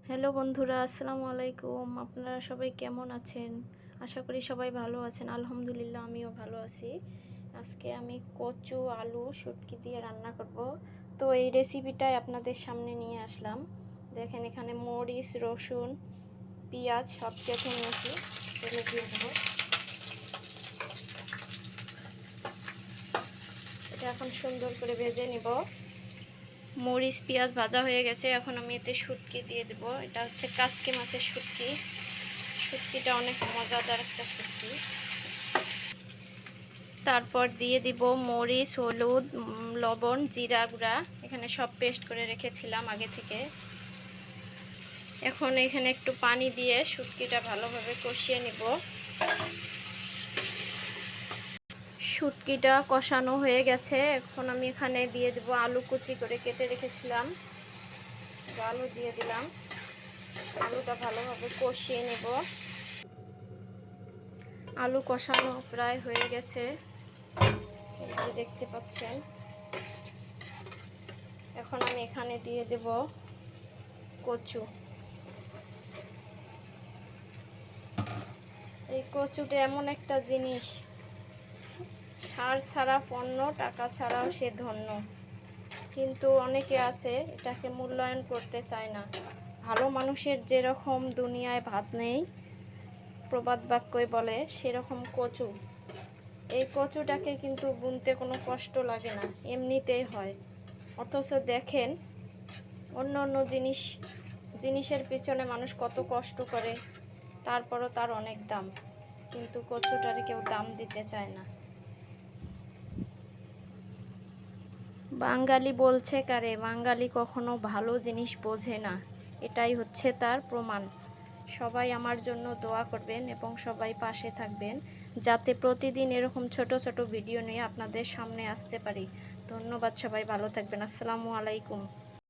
Hello বন্ধুরা, আসসালামু আলাইকুম। আপনারা সবাই কেমন আছেন? আশা করি সবাই ভালো আছেন। আলহামদুলিল্লাহ আমিও ভালো আছি। আজকে আমি কচু আলু শুটকি দিয়ে রান্না করব। তো এই রেসিপিটাই আপনাদের সামনে নিয়ে আসলাম। দেখেন এখানে মরিচ, রসুন, পেঁয়াজ সব কেটে নিয়েছি। তেলে দিয়ে দেবো। এটা এখন সুন্দর করে ভেজে নিব। মরিচ পেঁয়াজ ভাজা হয়ে গেছে। এখন আমি এতে শুটকি দিয়ে দেব। এটা হচ্ছে কাচকি মাছের শুটকি। শুটকিটা অনেক মজাদার একটা শুটকি। তারপর দিয়ে দিব মরিচ, হলুদ, লবণ, জিরা গুঁড়া। এখানে সব পেস্ট করে রেখেছিলাম আগে থেকে। এখন এখানে একটু পানি দিয়ে শুটকিটা ভালোভাবে কষিয়ে নিব। শুটকিটা কষানো হয়ে গেছে। এখন আমি এখানে দিয়ে দেব আলু কুচি করে কেটে রেখেছিলাম। আলু দিয়ে দিলাম। আলুটা ভালোভাবে কষিয়ে নেব। আলু কষানো প্রায় হয়ে গেছে, এই যে দেখতে পাচ্ছেন। এখন আমি এখানে দিয়ে দেব কচু। এই কচুটা এমন একটা জিনিস, সার ছাড়া পণ্য, টাকা ছাড়াও সে ধন্য। কিন্তু অনেকে আছে এটাকে মূল্যায়ন করতে চায় না। ভালো মানুষের যেরকম দুনিয়ায় ভাত নেই, প্রবাদ বাক্যই বলে, সেরকম কচু। এই কচুটাকে কিন্তু বুনতে কোনো কষ্ট লাগে না, এমনিতেই হয়। অথচ দেখেন অন্য অন্য জিনিসের পিছনে মানুষ কত কষ্ট করে, তারপরও তার অনেক দাম। কিন্তু কচুটারে কেউ দাম দিতে চায় না। বাঙালি বলছে কারে, বাঙালি কখনো ভালো জিনিস বোঝে না, এটাই হচ্ছে তার প্রমাণ। সবাই আমার জন্য দোয়া করবেন এবং সবাই পাশে থাকবেন, যাতে প্রতিদিন এরকম ছোট ছোট ভিডিও নিয়ে আপনাদের সামনে আসতে পারি। ধন্যবাদ, সবাই ভালো থাকবেন। আসসালামু আলাইকুম।